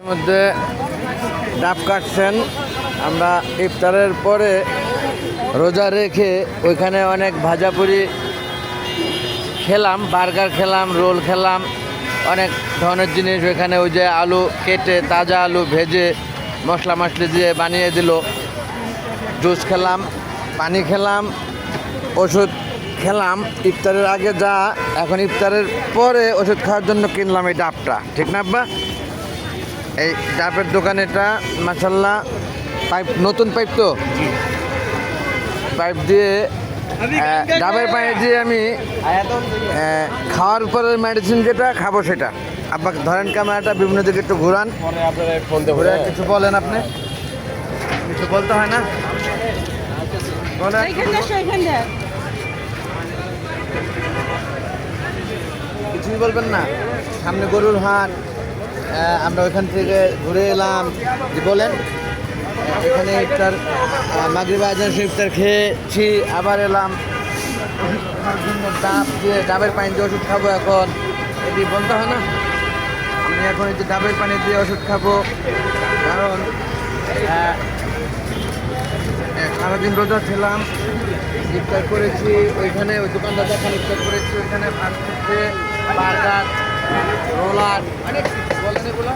মধ্যে ডাব কাটছেন। আমরা ইফতারের পরে রোজা রেখে ওইখানে অনেক ভাজাপুরি খেলাম, বার্গার খেলাম, রোল খেলাম, অনেক ধরনের জিনিস ওইখানে। ওই যে আলু কেটে তাজা আলু ভেজে মশলা মশলি দিয়ে বানিয়ে দিল। জুস খেলাম, পানি খেলাম, ওষুধ খেলাম ইফতারের আগে যা, এখন ইফতারের পরে ওষুধ খাওয়ার জন্য কিনলাম এই ডাবটা। ঠিক না আব্বা? এই ডাবের দোকান এটা মাশাআল্লাহ। পাইপ, নতুন পাইপ তো, পাইপ দিয়ে ডাবের পানি দিয়ে আমি খাওয়ার পরে মেডিসিন যেটা খাবো সেটা। আব্বা ধরেন ক্যামেরাটা বিভিন্ন দিকে একটু ঘুরান, ঘুরে কিছু বলেন। আপনি কিছু বলতে হয় না? বলেন। কিছুই বলবেন না? সামনে গরুর হাট, আমরা ওইখান থেকে ঘুরে এলাম। বলেন। এখানে ইফতার, মাগরিব আজান ইফতার খেয়েছি, আবার এলাম জন্য ডাব দিয়ে, ডাবের পানি দিয়ে ওষুধ খাবো। এখন এটি বলতে হয় না? আমি এখন এই যে ডাবের পানি দিয়ে ওষুধ খাবো, কারণ সারাদিন রোজা ছিলাম, ইফতার করেছি ওইখানে, ওই দোকানদার যখন ইফতার করেছি ওইখানে ফাস্টফুডে বার্গার, রোলার, অনেক বলেন এগুলো।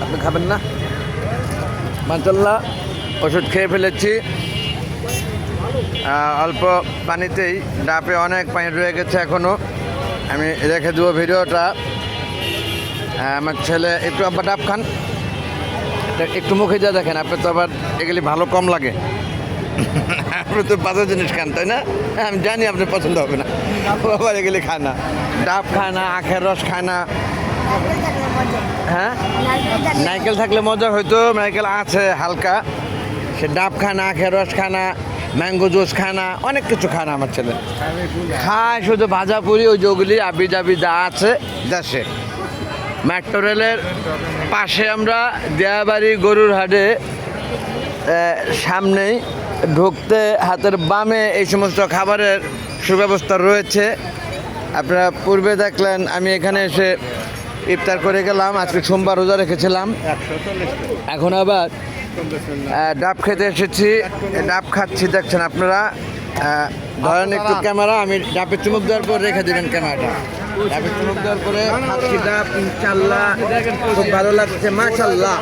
আপনি খাবেন না? মাশাআল্লাহ, ওষুধ খেয়ে ফেলেছি অল্প পানিতেই। ডাবে অনেক পানি রয়ে গেছে এখনও। আমি রেখে দেবো ভিডিওটা। আমার ছেলে একটু, আব্বা ডাব খান, একটু মুখে যা দেখেন। আপনি তো আবার এগুলি ভালো কম লাগে, আপনি তো বাজে জিনিস খান, তাই না? আমি জানি আপনি পছন্দ হবে না, আবার এগুলি খায় না। ডাব খায় না, আখের রস খায় না। হ্যাঁ, নারকেল থাকলে মজা হইতো, নারকেল আছে হালকা। সে ডাব খায় না, আখের রস খায় না, ম্যাঙ্গো জুস খায় না, অনেক কিছু খায় না আমার ছেলে। খায় শুধু ভাজাপুরি, ওই যেগুলি আবি জাবি যা আছে দেশে। মেট্রো রেলের পাশে আমরা দেয়াবাড়ি গরুর হাটে সামনেই ঢুকতে হাতের বামে এই সমস্ত খাবারের সুব্যবস্থা রয়েছে। আপনারা পূর্বে দেখলেন আমি এখানে এসে ইফতার করে গেলাম। আজকে সোমবার রোজা রেখেছিলাম, এখন আবার ডাব খেতে এসেছি, ডাব খাচ্ছি। দেখছেন আপনারা, ধরেন একটু ক্যামেরা, আমি ডাবের চুমুক দেওয়ার পর রেখে দেবেন ক্যামেরাটা। ডাবের চুমুক দেওয়ার পরে খাচ্ছি ডাব, ইনশাআল্লাহ খুব ভালো লাগছে, মাশাআল্লাহ।